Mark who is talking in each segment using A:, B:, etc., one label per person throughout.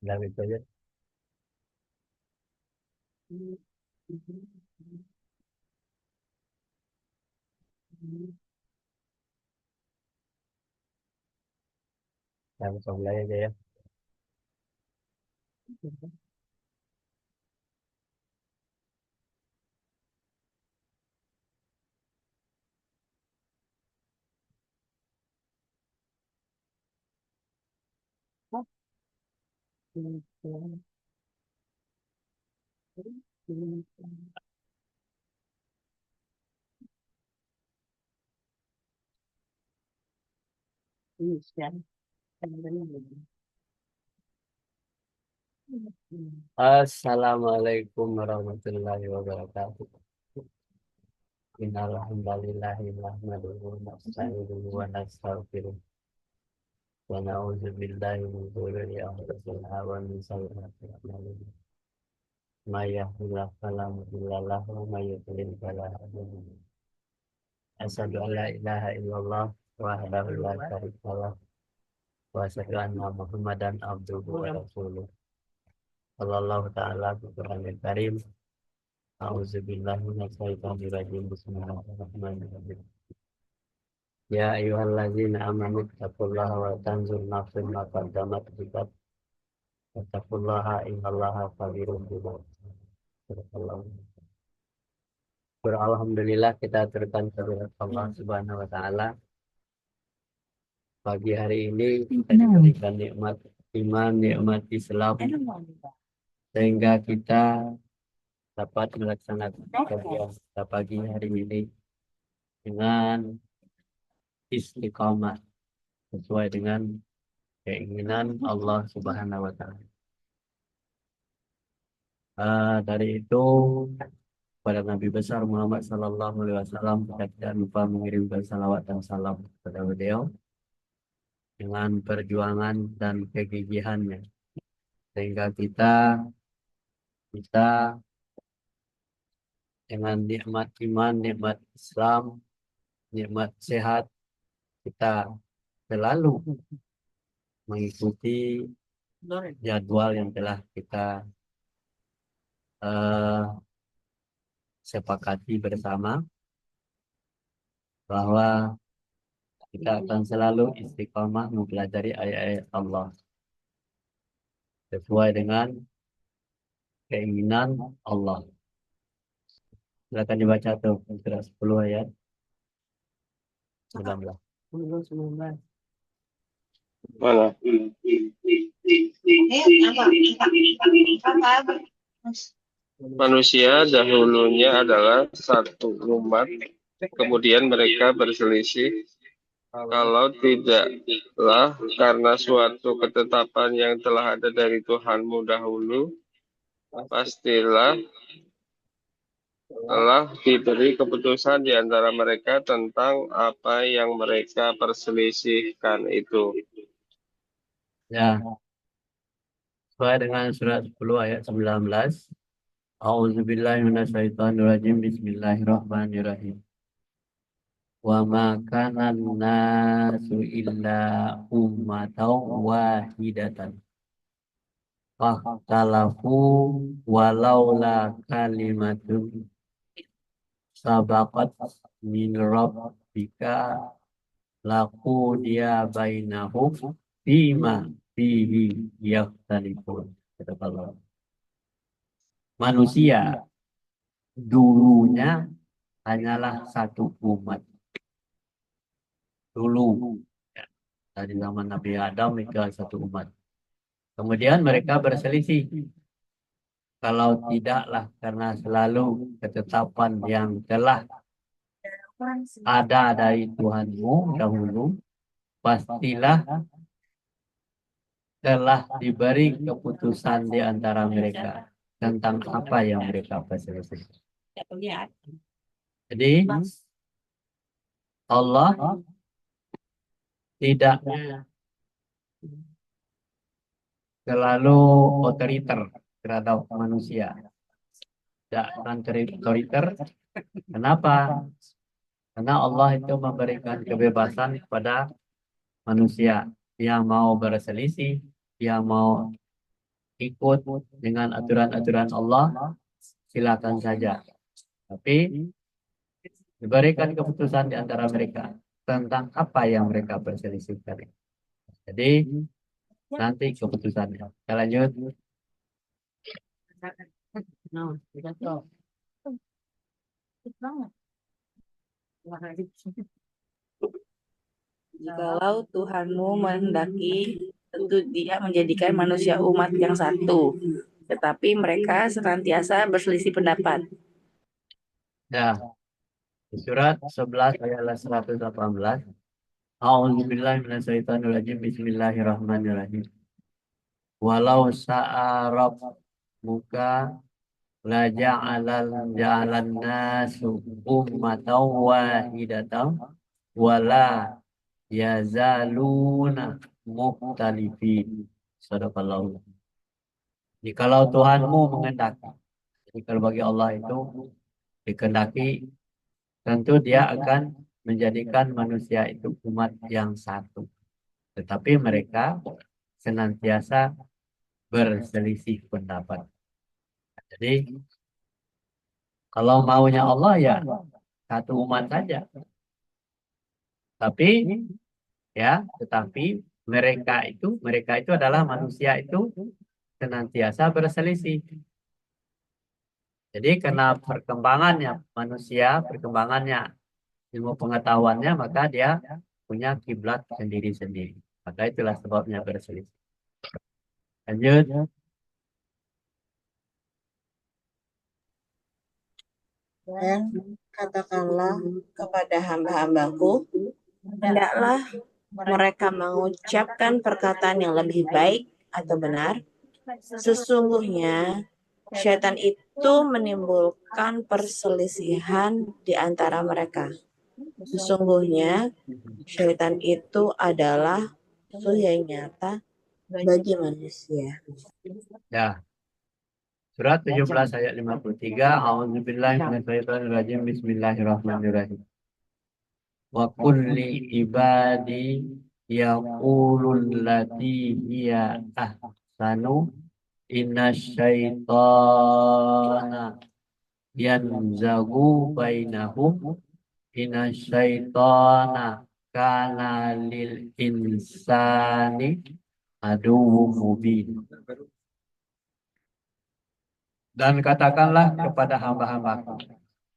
A: Udah itu aja. Yang mulai aja ya. Assalamualaikum warahmatullahi wabarakatuh. Innal hamdalillahi nahmaduhu wa nasta'inuhu wa nastaghfiruh wa na'udzu billahi min shururi anfusina wa min sayyiati a'malina. May yahdihillahu fala mudilla lahu wa may yudlil fala hadiya lahu. Asyhadu an la ilaha illallah wahdahu la syarika lah wa asyhadu anna Muhammadan abduhu wa rasuluh. Sallallahu ta'ala bi Qur'anil Karim. A'udzubillahi minasyaitonir rajim. Bismillahirrahmanirrahim. Ya ayyuhalladzina amanu taqullaha wa tanzur nafsun ma qaddamat liqad wattaqullaha innallaha khabirum bima ta'malun. Alhamdulillah kita aturkan kehadirat Allah Subhanahu wa taala. Pagi hari ini kita diberikan nikmat iman, nikmat Islam sehingga kita dapat melaksanakan kegiatan pada pagi hari ini dengan istiqamah sesuai dengan keinginan Allah Subhanahu wa taala. Dari itu pada Nabi besar Muhammad Sallallahu Alaihi Wasallam kita tidak lupa mengirimkan salawat dan salam kepada beliau dengan perjuangan dan kegigihannya sehingga kita bisa dengan nikmat iman, nikmat Islam, nikmat sehat kita selalu mengikuti jadwal yang telah kita eh, sepakati bersama bahwa kita akan selalu istiqamah mempelajari ayat-ayat Allah sesuai dengan keinginan Allah. Silakan dibaca tuh surah 10 ayat 19.
B: Mana? Manusia dahulunya adalah satu umat, kemudian mereka berselisih. Kalau tidaklah karena suatu ketetapan yang telah ada dari Tuhanmu dahulu, pastilah telah diberi keputusan di antara mereka tentang apa yang mereka perselisihkan itu.
A: Ya, sesuai dengan surat 10 ayat 19. A'udzubillahi minasyaitonirrajim. Bismillahirrahmanirrahim. Wa ma kana nasu illa ummatan wahidatan. Fahtalafu walaula kalimatun sabaqat min rabbika laqudiya bainahum fima fihi yakhtalifun. Kata Allah. Manusia dulunya hanyalah satu umat. Dulu ya, dari zaman Nabi Adam itu satu umat. Kemudian mereka berselisih. Kalau tidaklah karena selalu ketetapan yang telah ada dari Tuhanmu dahulu, pastilah telah diberi keputusan di antara mereka tentang apa yang mereka perselisih. Jadi Allah tidak selalu otoriter terhadap manusia. Tidak otoriter. Kenapa? Karena Allah itu memberikan kebebasan kepada manusia yang mau berselisih, yang mau ikut dengan aturan-aturan Allah, silakan saja. Tapi diberikan keputusan di antara mereka tentang apa yang mereka perselisihkan. Jadi nanti keputusannya. Kita lanjut.
C: Jikalau Tuhanmu menghendaki, tentu Dia menjadikan manusia umat yang satu, tetapi mereka senantiasa berselisih pendapat.
A: Ya, di surat 11 ayat 118. A'udzubillahi minasyaitonirrajim. Bismillahirrahmanirrahim. Walau sa'a rabbuka la ja'alan nasu ummatan wahidatan wala yazaluna mukhtalifin. Sadaqallahu. Jikalau Tuhanmu mengendaki, jadi kalau bagi Allah itu dikehendaki, tentu Dia akan menjadikan manusia itu umat yang satu. Tetapi mereka senantiasa berselisih pendapat. Jadi kalau maunya Allah ya satu umat saja. Tetapi mereka itu adalah manusia itu senantiasa berselisih. Jadi karena perkembangannya manusia, perkembangannya ilmu pengetahuannya, maka dia punya kiblat sendiri-sendiri. Maka itulah sebabnya berselisih. Lanjut.
C: Dan katakanlah kepada hamba-hambaku, hendaklah mereka mengucapkan perkataan yang lebih baik atau benar. Sesungguhnya syaitan itu menimbulkan perselisihan di antara mereka. Sesungguhnya syaitan itu adalah musuh yang nyata bagi manusia.
A: Ya. Surat 17 ayat 53. A'udzubillahi minasyaitonirrajim. Bismillahirrahmanirrahim. Wa kulli ibadi yaqulul lati hiya ahsanu inasyaitana yanzagu bainahum inasyaitana kana lil insani aduwwum mubin. Dan katakanlah kepada hamba-hambaku.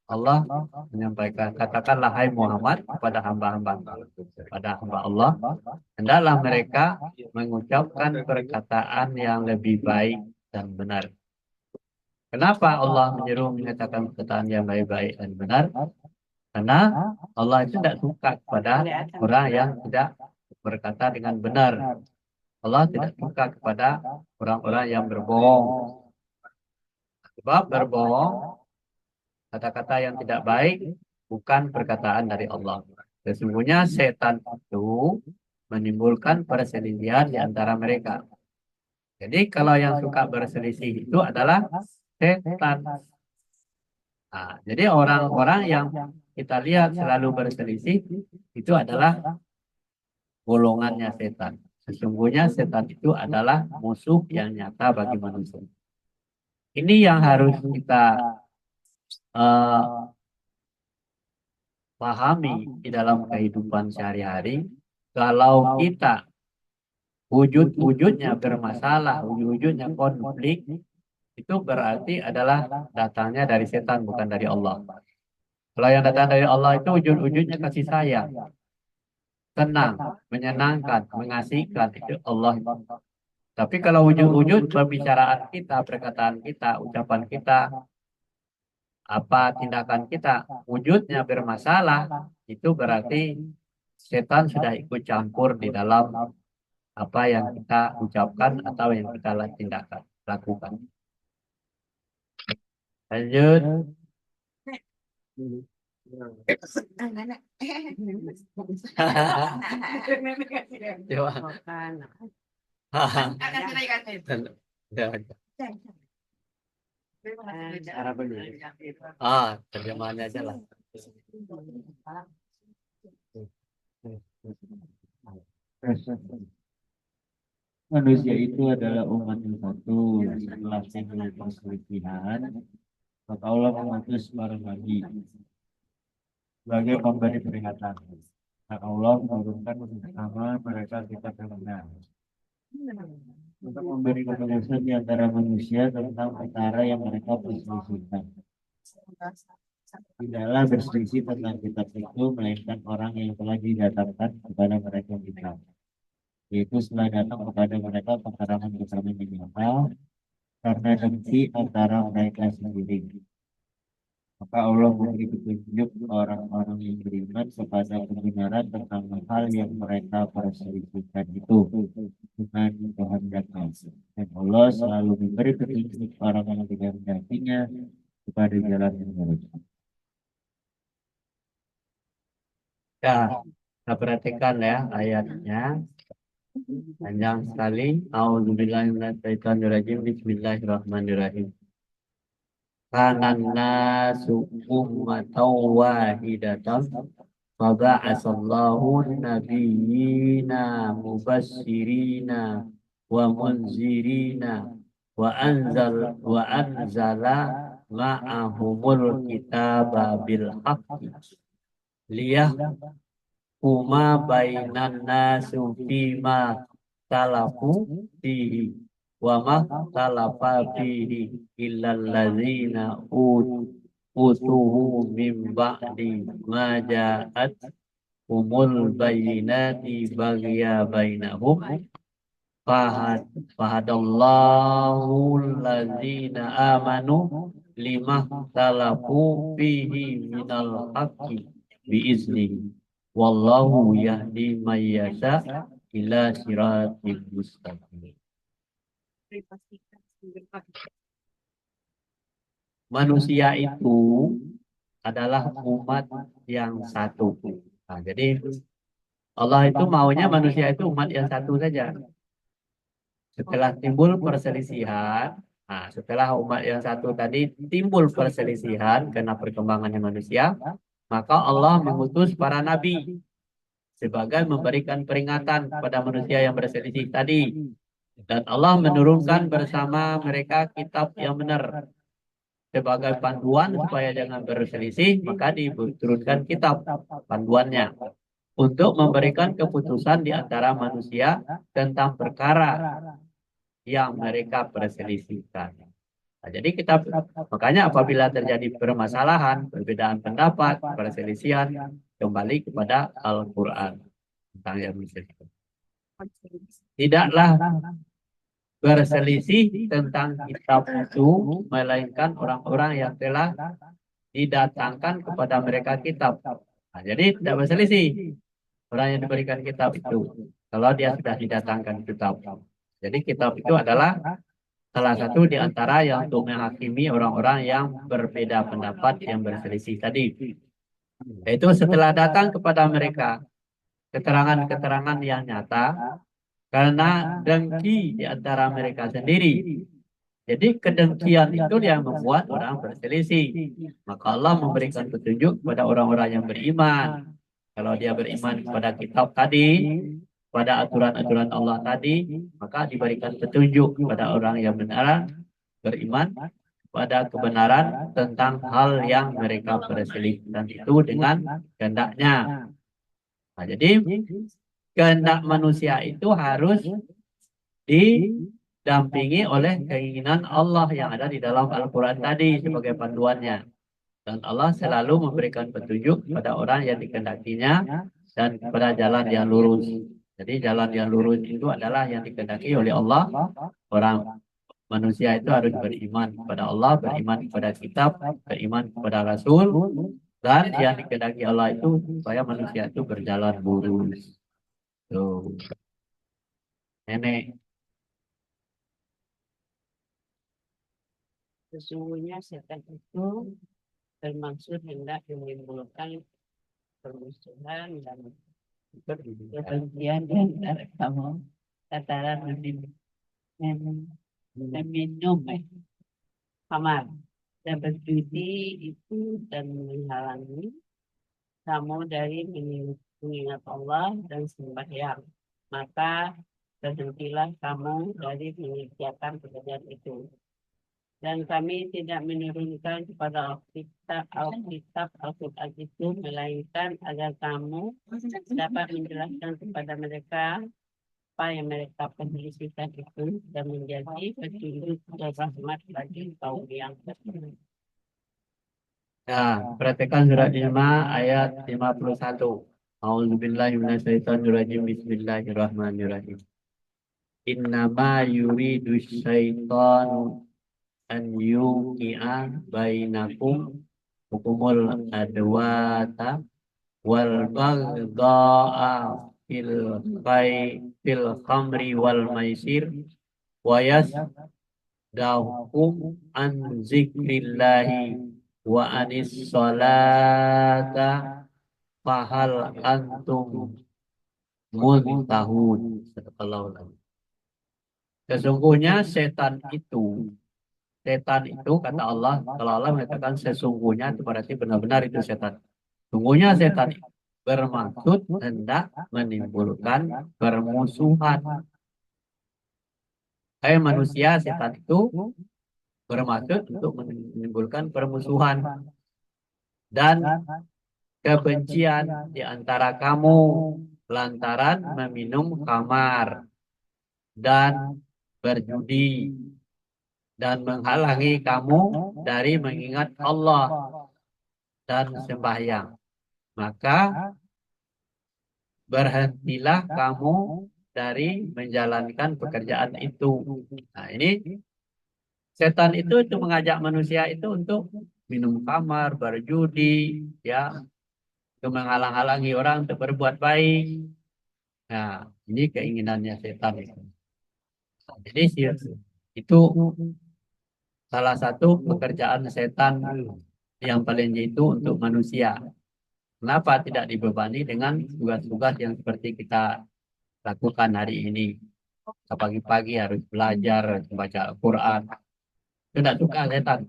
A: Allah menyampaikan, katakanlah hai Muhammad kepada hamba-hamba, kepada hamba Allah, hendaklah mereka mengucapkan perkataan yang lebih baik dan benar. Kenapa Allah menyuruh mengatakan perkataan yang baik-baik dan benar? Karena Allah itu tidak suka kepada orang yang tidak berkata dengan benar. Allah tidak suka kepada orang-orang yang berbohong. Sebab berbohong, kata-kata yang tidak baik, bukan perkataan dari Allah. Sesungguhnya setan itu menimbulkan perselisihan di antara mereka. Jadi kalau yang suka berselisih itu adalah setan. Nah, jadi orang-orang yang kita lihat selalu berselisih itu adalah golongannya setan. Sesungguhnya setan itu adalah musuh yang nyata bagi manusia. Ini yang harus kita pahami di dalam kehidupan sehari-hari. Kalau kita wujud-wujudnya bermasalah, wujud-wujudnya konflik, itu berarti adalah datangnya dari setan, bukan dari Allah. Kalau yang datang dari Allah itu wujud-wujudnya kasih sayang, tenang, menyenangkan, mengasihkan, itu Allah. Tapi kalau wujud-wujud pembicaraan kita, perkataan kita, ucapan kita, apa tindakan kita, wujudnya bermasalah, itu berarti setan sudah ikut campur di dalam apa yang kita ucapkan atau yang kita lakukan. Lanjut. Terjemahannya aja lah. manusia itu adalah umat yang satu. Setelah timbul perselisihan, maka Allah mengutus para nabi sebagai pemberi peringatan. Maka Allah menurunkan bersama mereka kitab yang benar untuk memberi keputusan di antara manusia tentang perkara yang mereka perselisihkan. Tidaklah berselisih tentang kitab itu melainkan orang yang telah didatangkan kepada mereka kitab, yaitu setelah datang kepada mereka keterangan-keterangan yang nyata karena dengki antara mereka sendiri. Maka Allah memberi petunjuk orang-orang yang beriman kepada kebenaran tentang hal yang mereka perselisihkan itu dengan kehendaknya. Dan Allah selalu memberi petunjuk orang yang dikehendakinya kepada jalan yang lurus. Ya, kita perhatikan ya ayatnya. Panjang sekali. A'udzubillahiminasyaitonirrajim. Bismillahirrahmanirrahim. Kanan nasu ummatan wahidatan faba'asallahu nabiyyina mubasyirina wa munzirina wa anzala ma'ahumul kitaba bil haqqi liyahkuma bainan nasu fima talafu fihi wa ma talafa fihi illal ladzina utuhu min ba'di ma ja'at umul bayyinati baghya bainahum fahadallahu alladzina amanu lima talafu fihi minal haqqi biiznihi wallahu yahdi may yasha ila siratil mustaqim. Manusia itu adalah umat yang satu. Nah, jadi Allah itu maunya manusia itu umat yang satu saja. Setelah timbul perselisihan, nah setelah umat yang satu tadi timbul perselisihan karena perkembangannya manusia, maka Allah mengutus para nabi sebagai memberikan peringatan kepada manusia yang berselisih tadi. Dan Allah menurunkan bersama mereka kitab yang benar sebagai panduan supaya jangan berselisih, maka diturunkan kitab panduannya untuk memberikan keputusan di antara manusia tentang perkara yang mereka perselisihkan. Nah, jadi kita makanya apabila terjadi permasalahan, perbedaan pendapat, perselisihan, kembali kepada Al-Quran tentang yang berselisih. Tidaklah berselisih tentang kitab itu melainkan orang-orang yang telah didatangkan kepada mereka kitab. Nah, jadi tidak berselisih orang yang diberikan kitab itu kalau dia sudah didatangkan kitab. Jadi kitab itu adalah salah satu di antara yang untuk menghakimi orang-orang yang berbeda pendapat yang berselisih tadi. Yaitu setelah datang kepada mereka keterangan-keterangan yang nyata karena dengki di antara mereka sendiri. Jadi kedengkian itu yang membuat orang berselisih. Maka Allah memberikan petunjuk kepada orang-orang yang beriman. Kalau dia beriman kepada kitab tadi, pada aturan-aturan Allah tadi, maka diberikan petunjuk kepada orang yang benar beriman pada kebenaran tentang hal yang mereka perselisihkan itu dengan kehendaknya. Nah, jadi kehendak manusia itu harus didampingi oleh keinginan Allah yang ada di dalam Al-Quran tadi sebagai panduannya. Dan Allah selalu memberikan petunjuk kepada orang yang dikehendakinya dan kepada jalan yang lurus. Jadi jalan yang lurus itu adalah yang dikehendaki oleh Allah. Orang manusia itu harus beriman kepada Allah, beriman kepada kitab, beriman kepada Rasul. Dan yang dikehendaki Allah itu supaya manusia itu berjalan lurus. Tuh. Nenek.
D: Sesungguhnya setan itu termaksud hendak menimbulkan permusuhan dan kebencian di antara kamu antara meminum kamar dan berjudi itu dan menghalangi kamu dari mengingat Allah dan sembahyang. Maka berhentilah kamu dari mengerjakan pekerjaan itu. Dan kami tidak menurunkan kepada Alkitab Al-Quran itu, melainkan agar kamu dapat menjelaskan kepada mereka apa yang mereka perselisihkan itu dan menjadi petunjuk dan rahmat bagi kaum yang beriman.
A: Nah, perhatikan surat 5 ayat 51. A'udzubillahi minasyaitonirrajim. Bismillahirrahmanirrahim. Innama yuridu syaitanu an yuqi'a bainakum hukumul adwata wal baghdha'a fil khamri wal maisir wa yasdahukum an zikrillahi wa anis salata fahal antum muntahun. Sadaqallahu alazim. Sesungguhnya setan itu kata Allah, kalau Allah mengatakan sesungguhnya itu berarti benar-benar itu setan. Sungguhnya setan itu bermaksud hendak menimbulkan permusuhan. Manusia, setan itu bermaksud untuk menimbulkan permusuhan dan kebencian di antara kamu lantaran meminum khamar dan berjudi dan menghalangi kamu dari mengingat Allah dan sembahyang. Maka berhentilah kamu dari menjalankan pekerjaan itu. Nah, ini setan itu mengajak manusia itu untuk minum khamar, berjudi, ya, untuk menghalang-halangi orang untuk berbuat baik. Nah, ini keinginannya setan itu. Jadi itu salah satu pekerjaan setan yang paling jitu untuk manusia. Kenapa tidak dibebani dengan tugas-tugas yang seperti kita lakukan hari ini? Pagi-pagi harus belajar, baca Al-Quran. Itu tidak suka setan.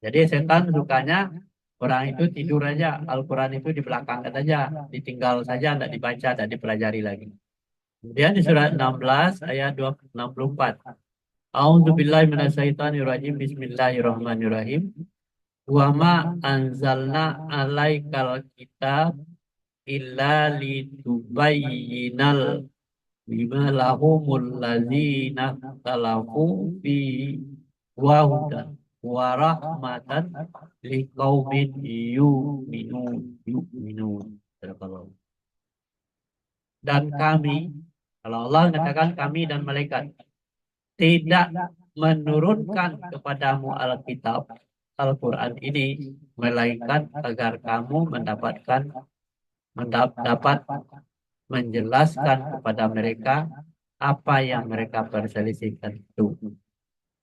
A: Jadi setan sukanya orang itu tidur aja, Al-Quran itu di belakang saja, ditinggal saja, tidak dibaca, tidak dipelajari lagi. Kemudian di surat 16 ayat 64. A'udzubillahi minasyaitonirrajim. Bismillahirrahmanirrahim. Wa ma anzalna alaikal kitab illa litubayyinal bima lahumul ladzina talafu fi wa hudan wa rahmatan liqaumin yu'minun. Dan kami, kalau Allah katakan kami dan malaikat, tidak menurunkan kepadamu Alkitab Al-Quran ini melainkan agar kamu dapat menjelaskan kepada mereka apa yang mereka perselisihkan itu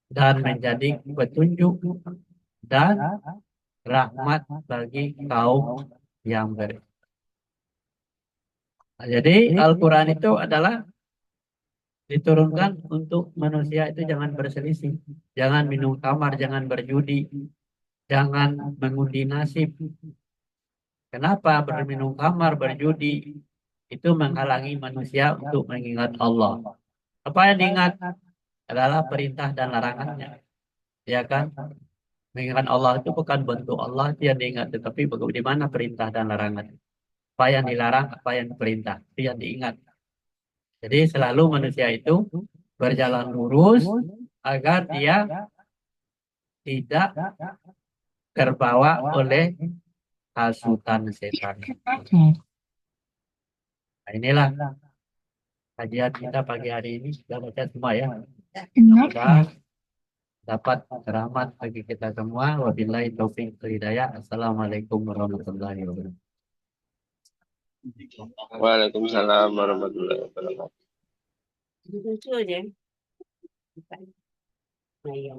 A: dan menjadi petunjuk dan rahmat bagi kaum yang beriman. Nah, jadi Al-Quran itu adalah diturunkan untuk manusia itu jangan berselisih, jangan minum khamar, jangan berjudi, jangan mengundi nasib. Kenapa berminum khamar, berjudi? Itu menghalangi manusia untuk mengingat Allah. Apa yang diingat adalah perintah dan larangannya. Ya kan? Mengingat Allah itu bukan bentuk Allah itu yang diingat, tetapi bagaimana perintah dan larangan. Apa yang dilarang, apa yang diperintah, itu yang diingat. Jadi selalu manusia itu berjalan lurus agar dia tidak terbawa oleh hasutan setan. Nah, inilah kajian kita pagi hari ini. Sudah baca semua ya. Semoga dapat rahmat bagi kita semua. Wabillahi taufiq wal hidayah. Assalamualaikum warahmatullahi wabarakatuh.
B: Waalaikumsalam warahmatullahi wabarakatuh.
D: Lucu aja. Nah, iya.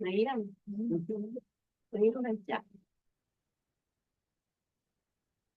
D: Nah, iya. Nah, iya baca.